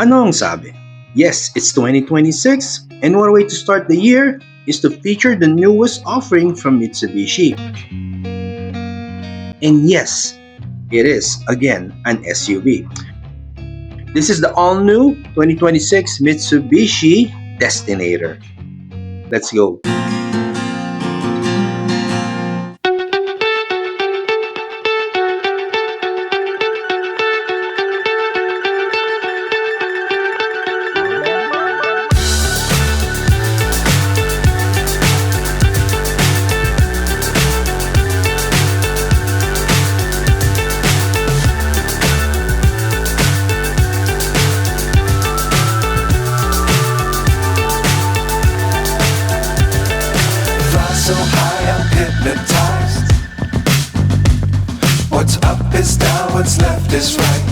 Ano ang sabi? Yes, it's 2026, and one way to start the year is to feature the newest offering from Mitsubishi. And yes, it is, again, an SUV. This is the all-new 2026 Mitsubishi Destinator. Let's go. So high I'm hypnotized. What's up is down, what's left is right.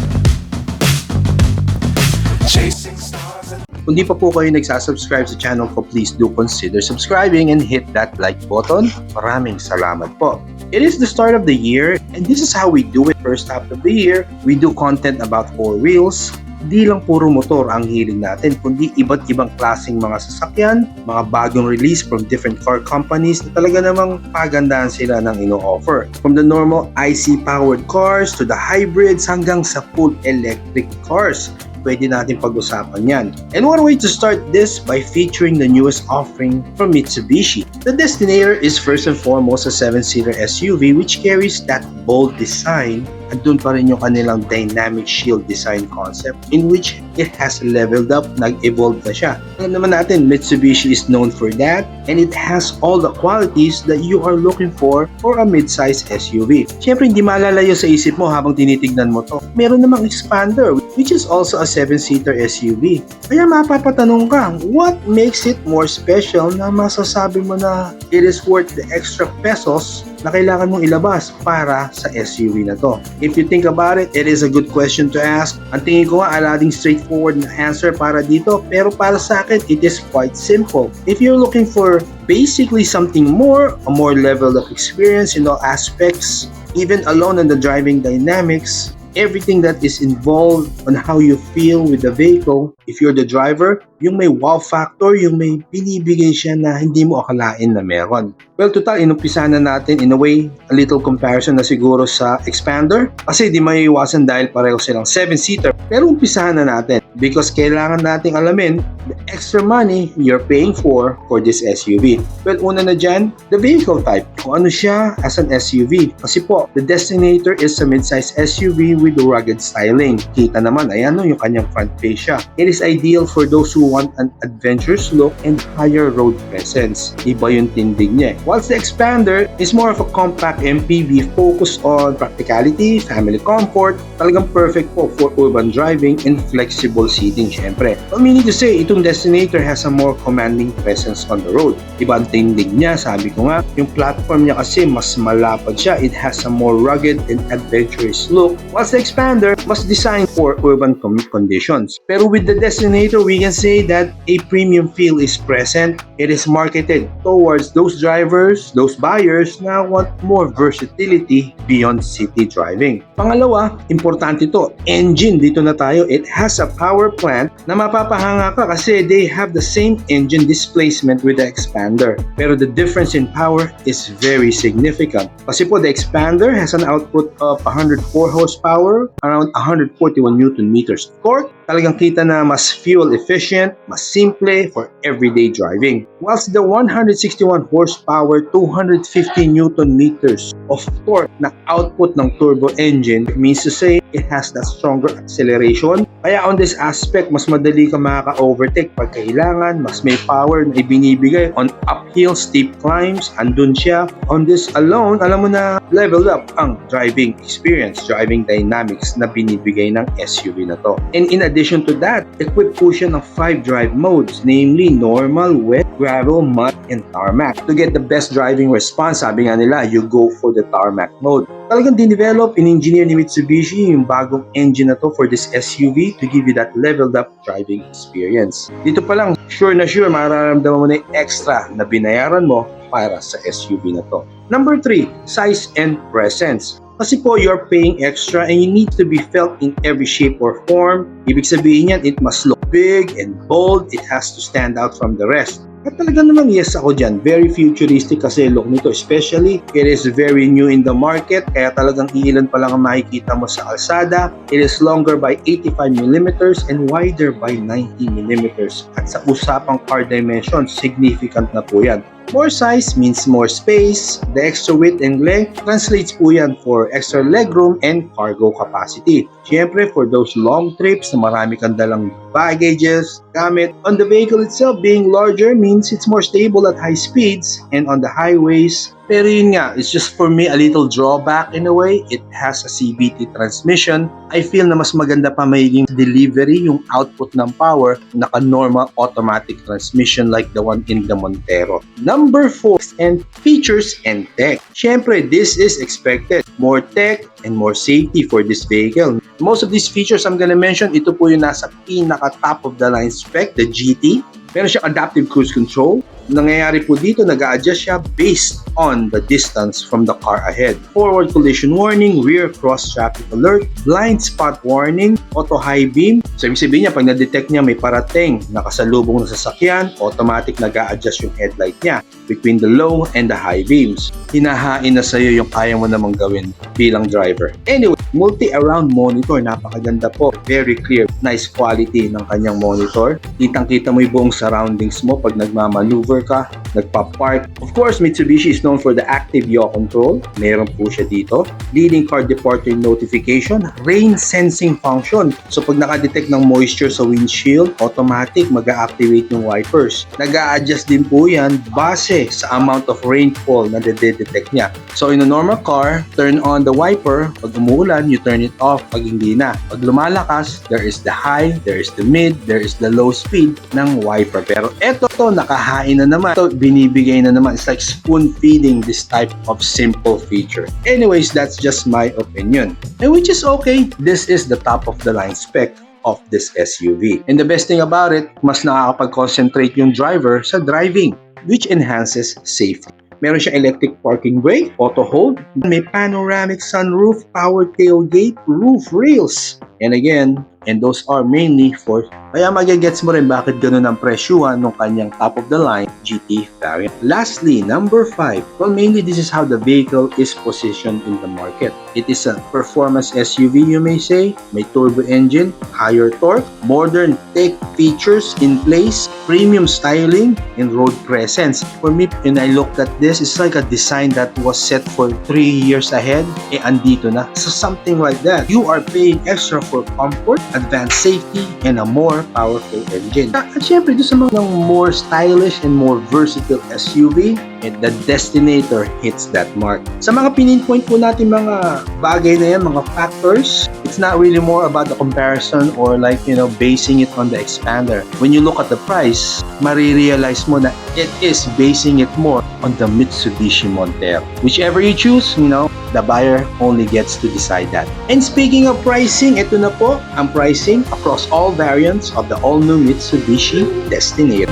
Chasing stars and Kung di pa po kayo nagsasubscribe sa channel ko, please do consider subscribing and hit that like button. Maraming salamat po. It is the start of the year, and this is how we do it. First half of the year, we do content about four wheels. Di lang puro motor ang hiling natin, kundi iba't ibang klaseng mga sasakyan, mga bagong release from different car companies na talaga namang pagandahan sila ng ino-offer. From the normal IC-powered cars to the hybrids hanggang sa full electric cars. Pwede natin pag-usapan yan. And one way to start this by featuring the newest offering from Mitsubishi. The Destinator is first and foremost a 7-seater SUV which carries that bold design. Andun pa rin yung kanilang dynamic shield design concept in which it has leveled up, nag-evolve na siya. Alam naman natin, Mitsubishi is known for that, and it has all the qualities that you are looking for a mid-size SUV. Siyempre, hindi malalayo sa isip mo habang tinitignan mo to. Meron namang expander which is also a 7-seater SUV. Kaya mapapatanong ka, what makes it more special na masasabi mo na it is worth the extra pesos na kailangan mong ilabas para sa SUV na to? If you think about it, it is a good question to ask. Ang tingin ko nga, alading straightforward na answer para dito, pero para sa akin, it is quite simple. If you're looking for basically something more, a more level of experience in all aspects, even alone in the driving dynamics, everything that is involved on how you feel with the vehicle, if you're the driver, yung may wow factor, yung may binibigay siya na hindi mo akalain na meron. Well, total, inumpisahan na natin in a way, a little comparison na siguro sa Expander. Kasi di maiiwasan dahil pareho silang 7-seater. Pero umpisahan na natin because kailangan nating alamin the extra money you're paying for this SUV. Well, una na dyan, the vehicle type. Kung ano siya as an SUV. Kasi po, the Destinator is a mid-size SUV with rugged styling. Kita naman, ayan no, yung kanyang front fascia. It is ideal for those who want an adventurous look and higher road presence. Iba yung tindig niya. Whilst the Expander is more of a compact MPV focused on practicality, family comfort, talagang perfect po for urban driving and flexible seating syempre. Well, meaning to say, itong Destinator has a more commanding presence on the road. Iba ang tindig niya, sabi ko nga, yung platform niya kasi mas malapad siya. It has a more rugged and adventurous look, whilst the Expander was designed for urban conditions. Pero with the Destinator, we can say that a premium feel is present. It is marketed towards those drivers, those buyers na want more versatility beyond city driving. Pangalawa, importante to, engine. Dito na tayo. It has a power plant na mapapahanga ka kasi they have the same engine displacement with the Expander. Pero the difference in power is very significant. Kasi po, the Expander has an output of 104 horsepower, around 141 Newton meters of torque. Talagang kita na mas fuel efficient, mas simple for everyday driving. Whilst the 161 horsepower, 250 Newton meters of torque na output ng turbo engine means to say it has that stronger acceleration. Kaya on this aspect, mas madali ka makaka-overtake pag kailangan, mas may power na ibinibigay on uphill steep climbs, andun siya. On this alone, alam mo na leveled up ang driving experience, driving dynamics na binibigay ng SUV na to. And in addition to that, equipped po siya ng 5 drive modes, namely normal, wet, gravel, mud, and tarmac. To get the best driving response, sabi nga nila, you go for the tarmac mode. Talagang dinevelop, in-engineer ni Mitsubishi yung bagong engine na to for this SUV to give you that leveled up driving experience. Dito pa lang, sure na sure, mararamdaman mo na yung extra na binayaran mo para sa SUV na to. Number 3, size and presence. Kasi po, you're paying extra and you need to be felt in every shape or form. Ibig sabihin yan, it must look big and bold. It has to stand out from the rest. At talaga naman yes ako dyan. Very futuristic kasi look nito. Especially, it is very new in the market. Kaya talagang iilan pa lang ang makikita mo sa kalsada. It is longer by 85mm and wider by 90mm. At sa usapang car dimension, significant na po yan. More size means more space. The extra width and length translates po yan for extra legroom and cargo capacity. Siyempre, for those long trips na marami kang dalang baggages, gamit. On the vehicle itself, being larger means it's more stable at high speeds and on the highways. Pero yun nga, it's just for me a little drawback in a way. It has a CVT transmission. I feel na mas maganda pa magiging delivery yung output ng power naka-normal automatic transmission like the one in the Montero. Number 4, and features and tech. Siyempre, this is expected. More tech and more safety for this vehicle. Most of these features I'm gonna mention, ito po yung nasa pinaka-top of the line spec, the GT. Meron siyang adaptive cruise control. Nangyayari po dito, nag-a-adjust siya based on the distance from the car ahead. Forward collision warning, rear cross traffic alert, blind spot warning, auto high beam. So, ibig sabihin niya, pag na-detect niya may parating nakasalubong na sasakyan, automatic nag-a-adjust yung headlight niya between the low and the high beams. Hinahain na sa'yo yung kaya mo namang gawin bilang driver. Anyway, multi-around monitor, napakaganda po. Very clear, nice quality ng kanyang monitor. Kitang-kita mo yung buong surroundings mo pag nagmamaneuver ka, nagpa-park. Of course, Mitsubishi is known for the active yaw control. Meron po siya dito. Leading car departure notification, rain sensing function. So pag nakadetect ng moisture sa windshield, automatic mag-a-activate yung wipers. Nag-a-adjust din po yan base sa amount of rainfall na detect niya. So in a normal car, turn on the wiper. Pag umuulan, you turn it off pag hindi na. Pag lumalakas, there is the high, there is the mid, there is the low speed ng wiper. Pero eto to, nakahain na naman. Ito, binibigay na naman. It's like spoon feeding this type of simple feature. Anyways, that's just my opinion. And which is okay. This is the top of the line spec of this SUV. And the best thing about it, mas nakakapag-concentrate yung driver sa driving, which enhances safety. Meron siyang electric parking brake, auto hold, may panoramic sunroof, power tailgate, roof rails. And again, and those are mainly for, kaya magigets mo rin bakit ganun ang presyuhan ng kanyang top-of-the-line GT variant. Lastly, number 5. Well, mainly this is how the vehicle is positioned in the market. It is a performance SUV, you may say. May turbo engine, higher torque, modern tech features in place, premium styling, and road presence. For me, when I looked at this, it's like a design that was set for 3 years ahead. Andito na. So something like that. You are paying extra for comfort, advanced safety, and a more powerful engine. At syempre, doon sa mga more stylish and more versatile SUV, the Destinator hits that mark. Sa mga pininpoint po natin mga bagay na yan, mga factors, it's not really more about the comparison or like, basing it on the expander. When you look at the price, marirealize mo na it is basing it more on the Mitsubishi Montero. Whichever you choose, the buyer only gets to decide that. And speaking of pricing, ito na po ang pricing across all variants of the all-new Mitsubishi Destinator.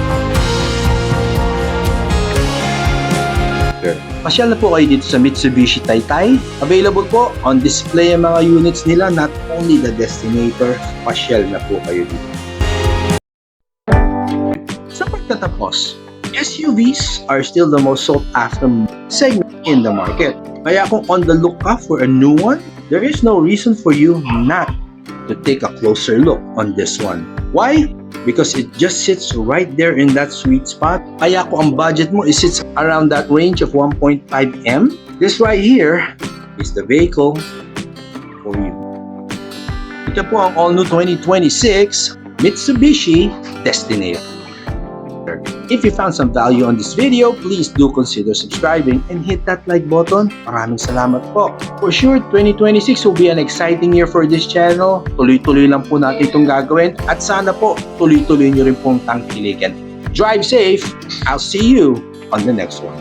Pasyal na po kayo dito sa Mitsubishi Taytay. Available po on display ang mga units nila, not only the Destinator. Pasyal na po kayo dito. Sa pagtatapos, SUVs are still the most sought after segment in the market. Kaya kung on the lookout for a new one, there is no reason for you not to take a closer look on this one. Why? Because it just sits right there in that sweet spot. Kaya kung ang budget mo is sits around that range of 1.5M, this right here is the vehicle for you. Ito po ang all-new 2026 Mitsubishi Destinator. If you found some value on this video, please do consider subscribing and hit that like button. Maraming salamat po. For sure, 2026 will be an exciting year for this channel. Tuloy-tuloy lang po natin itong gagawin at sana po tuloy-tuloy nyo rin pong tangkilikan. Drive safe. I'll see you on the next one.